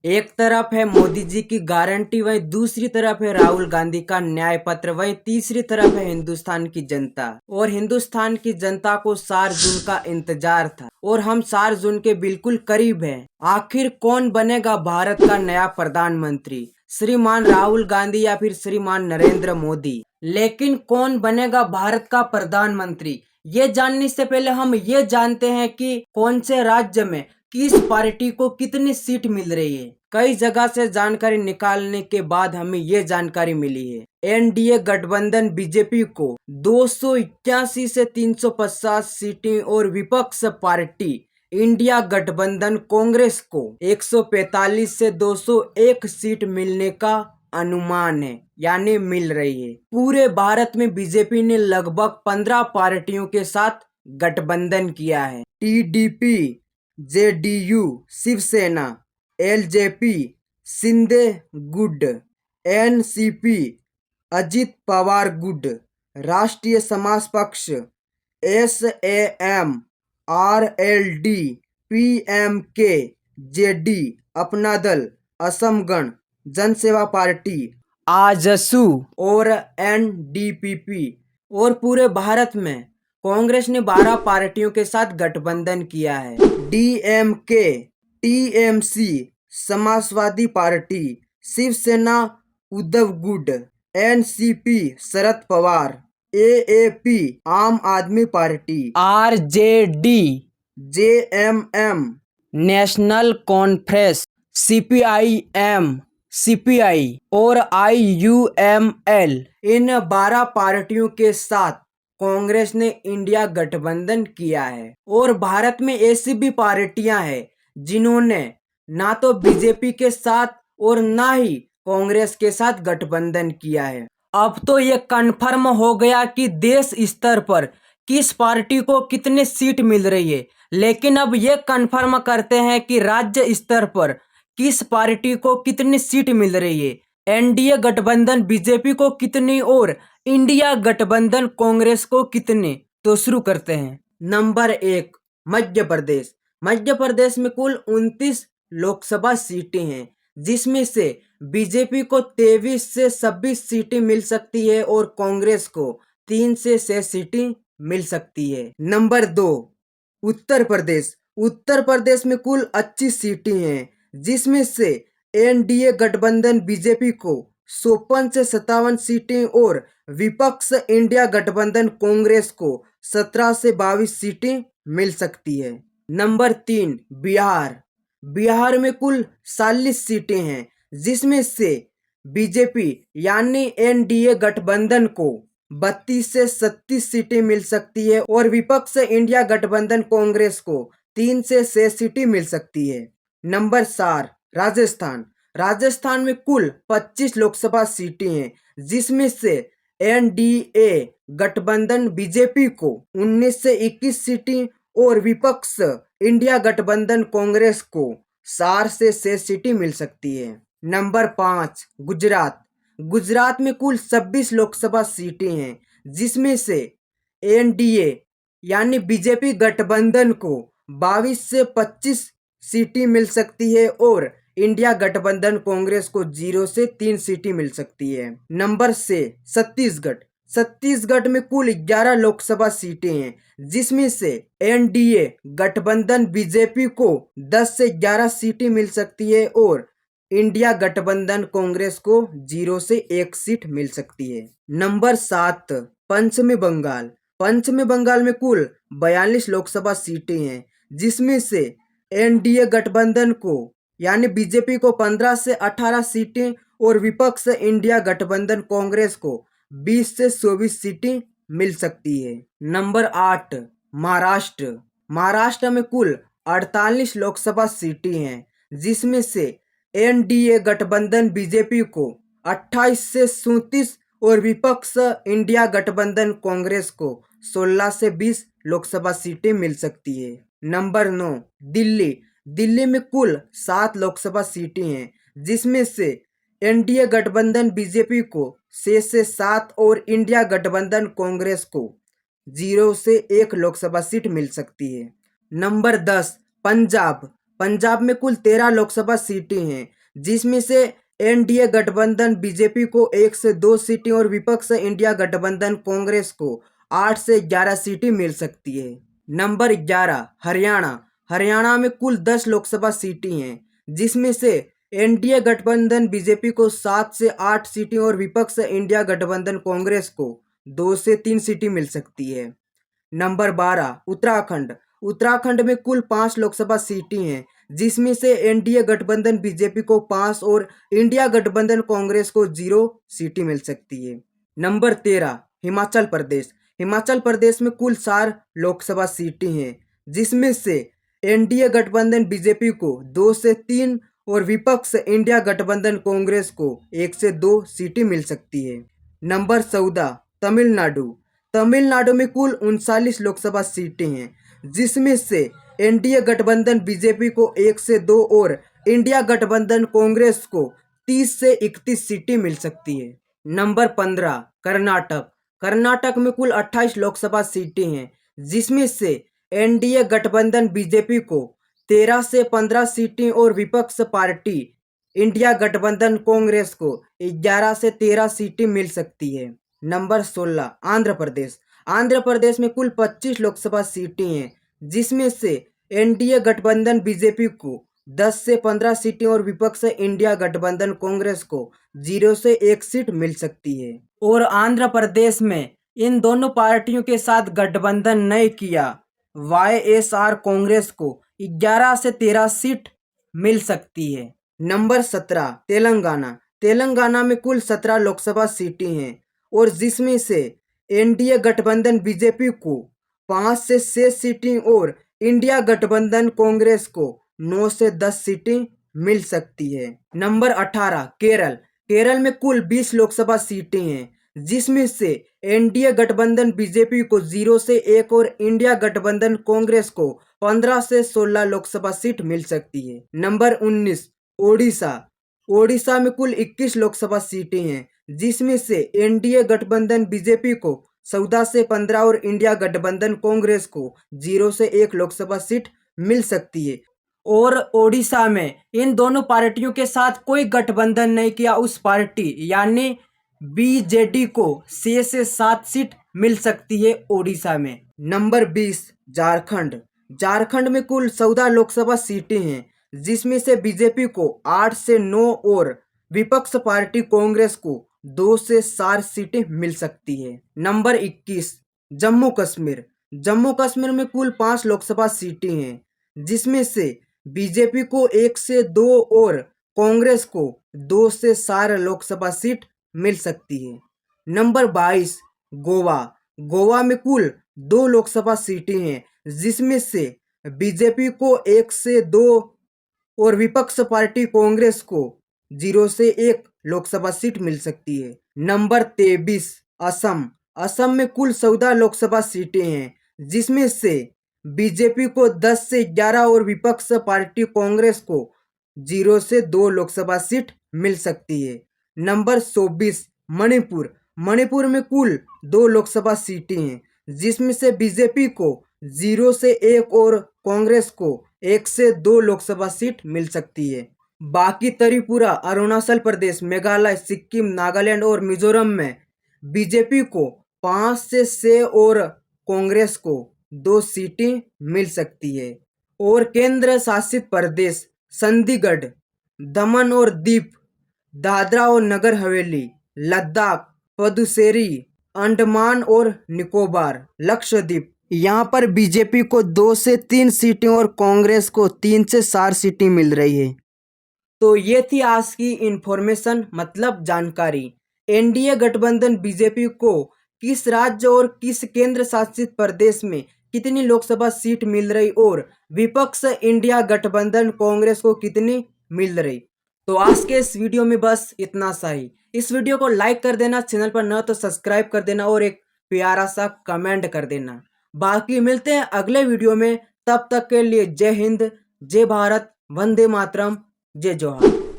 एक तरफ है मोदी जी की गारंटी, वहीं दूसरी तरफ है राहुल गांधी का न्याय पत्र, वहीं तीसरी तरफ है हिंदुस्तान की जनता। और हिंदुस्तान की जनता को 4 जून का इंतजार था और हम 4 जून के बिल्कुल करीब हैं। आखिर कौन बनेगा भारत का नया प्रधानमंत्री, श्रीमान राहुल गांधी या फिर श्रीमान नरेंद्र मोदी? लेकिन कौन बनेगा भारत का प्रधानमंत्री, ये जानने से पहले हम ये जानते हैं कि कौन से राज्य में किस पार्टी को कितनी सीट मिल रही है। कई जगह से जानकारी निकालने के बाद हमें ये जानकारी मिली है। एनडीए गठबंधन बीजेपी को 281 से 350 सीटें और विपक्ष पार्टी इंडिया गठबंधन कांग्रेस को 145 से 201 सीट मिलने का अनुमान है, यानी मिल रही है। पूरे भारत में बीजेपी ने लगभग 15 पार्टियों के साथ गठबंधन किया है। TDP, JDU Shiv Sena, LJP Shinde गुट, एनसीपी अजित पवार गुट, राष्ट्रीय समाज पक्ष, एसएएम, आरएलडी, पीएमके, जेडी, अपना दल, असम गण जनसेवा पार्टी, आजसू और एनडीपीपी। और पूरे भारत में कांग्रेस ने 12 पार्टियों के साथ गठबंधन किया है। DMK, TMC Samajwadi party, Shiv Sena Uddhav गुट, NCP Sharad Pawar, AAP Aam Aadmi party, RJD, JMM National Conference, CPIM, CPI और आईयूएमएल। इन 12 पार्टियों के साथ कांग्रेस ने इंडिया गठबंधन किया है। और भारत में ऐसी भी पार्टियां हैं जिन्होंने ना तो बीजेपी के साथ और ना ही कांग्रेस के साथ गठबंधन किया है। अब तो ये कन्फर्म हो गया कि देश स्तर पर किस पार्टी को कितनी सीट मिल रही है, लेकिन अब ये कन्फर्म करते हैं कि राज्य स्तर पर किस पार्टी को कितनी सीट मिल रही है। एनडीए गठबंधन बीजेपी को कितनी और इंडिया गठबंधन कांग्रेस को कितनी, तो शुरू करते हैं। नंबर 1, मध्य प्रदेश। मध्य प्रदेश में कुल 29 लोकसभा सीटें हैं, जिसमें से बीजेपी को 23 से 26 सीटें मिल सकती है और कांग्रेस को 3 से 6 सीटें मिल सकती है। नंबर 2, उत्तर प्रदेश। उत्तर प्रदेश में कुल 25 सीटें हैं, जिसमें से एनडीए गठबंधन बीजेपी को 54 से 57 सीटें और विपक्ष इंडिया गठबंधन कांग्रेस को 17 से 22 सीटें मिल सकती है। नंबर 3, बिहार। बिहार में कुल 40 सीटें हैं, जिसमें से बीजेपी यानी एनडीए गठबंधन को 32 से 37 सीटें मिल सकती है और विपक्ष इंडिया गठबंधन कांग्रेस को 3 से 6 सीटें मिल सकती है। नंबर 4, राजस्थान। राजस्थान में कुल 25 लोकसभा सीटें हैं, जिसमें से एनडीए गठबंधन बीजेपी को 19 से 21 सीटें और विपक्ष इंडिया गठबंधन कांग्रेस को 4 से 6 सीटें मिल सकती है। नंबर 5, गुजरात। गुजरात में कुल 26 लोकसभा सीटें हैं, जिसमें से एनडीए यानी बीजेपी गठबंधन को 22 से 25 सीटें मिल सकती है और इंडिया गठबंधन कांग्रेस को 0 से 3 सीटें मिल सकती है। नंबर 6, छत्तीसगढ़। छत्तीसगढ़ में कुल 11 लोकसभा सीटें हैं, जिसमें से एनडीए गठबंधन बीजेपी को 10 से 11 सीटें मिल सकती है और इंडिया गठबंधन कांग्रेस को 0 से 1 सीट मिल सकती है। नंबर 7, पश्चिमी बंगाल। पश्चिमी बंगाल में कुल 42 लोकसभा सीटें हैं, जिसमें से एनडीए गठबंधन को यानी बीजेपी को 15 से 18 सीटें और विपक्ष इंडिया गठबंधन कांग्रेस को 20 से 24 सीटें मिल सकती है। नंबर 8, महाराष्ट्र। महाराष्ट्र में कुल 48 लोकसभा सीटें हैं, जिसमें से एनडीए गठबंधन बीजेपी को 28 से 37 और विपक्ष इंडिया गठबंधन कांग्रेस को 16 से 20 लोकसभा सीटें मिल सकती है। नंबर 9, दिल्ली। दिल्ली में कुल 7 लोकसभा सीटें हैं, जिसमें से एनडीए गठबंधन बीजेपी को 6 से 7 और इंडिया गठबंधन कांग्रेस को 0 से 1 लोकसभा सीट मिल सकती है। नंबर 10, पंजाब। पंजाब में कुल 13 लोकसभा सीटें हैं, जिसमें से एनडीए गठबंधन बीजेपी को 1 से 2 सीटें और विपक्ष इंडिया गठबंधन कांग्रेस को 8 से 11 सीटें मिल सकती है। नंबर 11 हरियाणा। हरियाणा में कुल 10 लोकसभा सीटें हैं, जिसमें से एनडीए गठबंधन बीजेपी को 7 से 8 सीटें और विपक्ष इंडिया गठबंधन कांग्रेस को 2 से 3 सीटें मिल सकती है। नंबर 12 उत्तराखंड। उत्तराखंड में कुल 5 लोकसभा सीटें हैं, जिसमें से एनडीए गठबंधन बीजेपी को 5 और इंडिया गठबंधन कांग्रेस को 0 सीटें मिल सकती है। नंबर 13 हिमाचल प्रदेश। हिमाचल प्रदेश में कुल 4 लोकसभा सीटें हैं, जिसमें से एनडीए गठबंधन बीजेपी को 2 से 3 और विपक्ष इंडिया गठबंधन कांग्रेस को 1 से 2 सीटें मिल सकती है। नंबर 14 तमिलनाडु। तमिलनाडु में कुल 39 लोकसभा सीटें हैं, जिसमें से एनडीए गठबंधन बीजेपी को 1 से 2 और इंडिया गठबंधन कांग्रेस को 30 से 31 सीटें मिल सकती है। नंबर 15 कर्नाटक। कर्नाटक में कुल 28 लोकसभा सीटें हैं, जिसमें से एनडीए गठबंधन बीजेपी को 13 से 15 सीटें और विपक्ष पार्टी इंडिया गठबंधन कांग्रेस को 11 से 13 सीटें मिल सकती है। नंबर 16 आंध्र प्रदेश। आंध्र प्रदेश में कुल 25 लोकसभा सीटें हैं, जिसमें से एनडीए गठबंधन बीजेपी को 10 से 15 सीटें और विपक्ष इंडिया गठबंधन कांग्रेस को 0 से 1 सीट मिल सकती है। और आंध्र प्रदेश में इन दोनों पार्टियों के साथ गठबंधन नहीं किया वाईएसआर कांग्रेस को 11 से 13 सीट मिल सकती है। नंबर 17 तेलंगाना। तेलंगाना में कुल 17 लोकसभा सीटें हैं, और जिसमें से एनडीए गठबंधन बीजेपी को 5 से 6 सीटें और इंडिया गठबंधन कांग्रेस को 9 से 10 सीटें मिल सकती है। नंबर 18 केरल। केरल में कुल 20 लोकसभा सीटें हैं, जिसमें से एनडीए गठबंधन बीजेपी को 0 से 1 और इंडिया गठबंधन कांग्रेस को 15 से 16 लोकसभा सीट मिल सकती है। नंबर 19 ओडिशा। ओडिशा में कुल 21 लोकसभा सीटें हैं, जिसमें से एनडीए गठबंधन बीजेपी को 14 से 15 और इंडिया गठबंधन कांग्रेस को 0 से 1 लोकसभा सीट मिल सकती है। और ओडिशा में इन दोनों पार्टियों के साथ कोई गठबंधन नहीं किया उस पार्टी यानी बीजेडी को 6 से 7 सीट मिल सकती है ओडिशा में। नंबर 20 झारखंड। झारखंड में कुल 14 लोकसभा सीटें हैं, जिसमें से बीजेपी को 8 से 9 और विपक्ष पार्टी कांग्रेस को 2 से 4 सीटें मिल सकती है। नंबर 21 जम्मू कश्मीर। जम्मू कश्मीर में कुल 5 लोकसभा सीटें हैं, जिसमें से बीजेपी को 1 से 2 और कांग्रेस को 2 से 4 लोकसभा सीट मिल सकती है। नंबर 22 गोवा। गोवा में कुल 2 लोकसभा सीटें हैं, जिसमें से बीजेपी को 1 से 2 और विपक्ष पार्टी कांग्रेस को 0 से 1 लोकसभा सीट मिल सकती है। नंबर 23 असम। असम में कुल 14 लोकसभा सीटें हैं, जिसमें से बीजेपी को 10 से 11 और विपक्ष पार्टी कांग्रेस को 0 से 2 लोकसभा सीट मिल सकती है। नंबर 24 मणिपुर। मणिपुर में कुल 2 लोकसभा सीटें हैं, जिसमें से बीजेपी को 0 से 1 और कांग्रेस को 1 से 2 लोकसभा सीट मिल सकती है। बाकी त्रिपुरा, अरुणाचल प्रदेश, मेघालय, सिक्किम, नागालैंड और मिजोरम में बीजेपी को 5 से 6 और कांग्रेस को 2 सीटें मिल सकती है। और केंद्र शासित प्रदेश चंडीगढ़, दमन और दीप, दादरा और नगर हवेली, लद्दाख, पुदुचेरी, अंडमान और निकोबार, लक्षद्वीप, यहाँ पर बीजेपी को 2 से 3 सीटें और कांग्रेस को 3 से 4 सीटें मिल रही है। तो ये थी आज की इन्फॉर्मेशन मतलब जानकारी। एनडीए गठबंधन बीजेपी को किस राज्य और किस केंद्र शासित प्रदेश में कितनी लोकसभा सीट मिल रही और विपक्ष इंडिया गठबंधन कांग्रेस को कितनी मिल रही। तो आज के इस वीडियो में बस इतना सा ही। इस वीडियो को लाइक कर देना, चैनल पर न तो सब्सक्राइब कर देना और एक प्यारा सा कमेंट कर देना। बाकी मिलते हैं अगले वीडियो में, तब तक के लिए जय हिंद, जय भारत, वंदे मातरम, जय जोहार।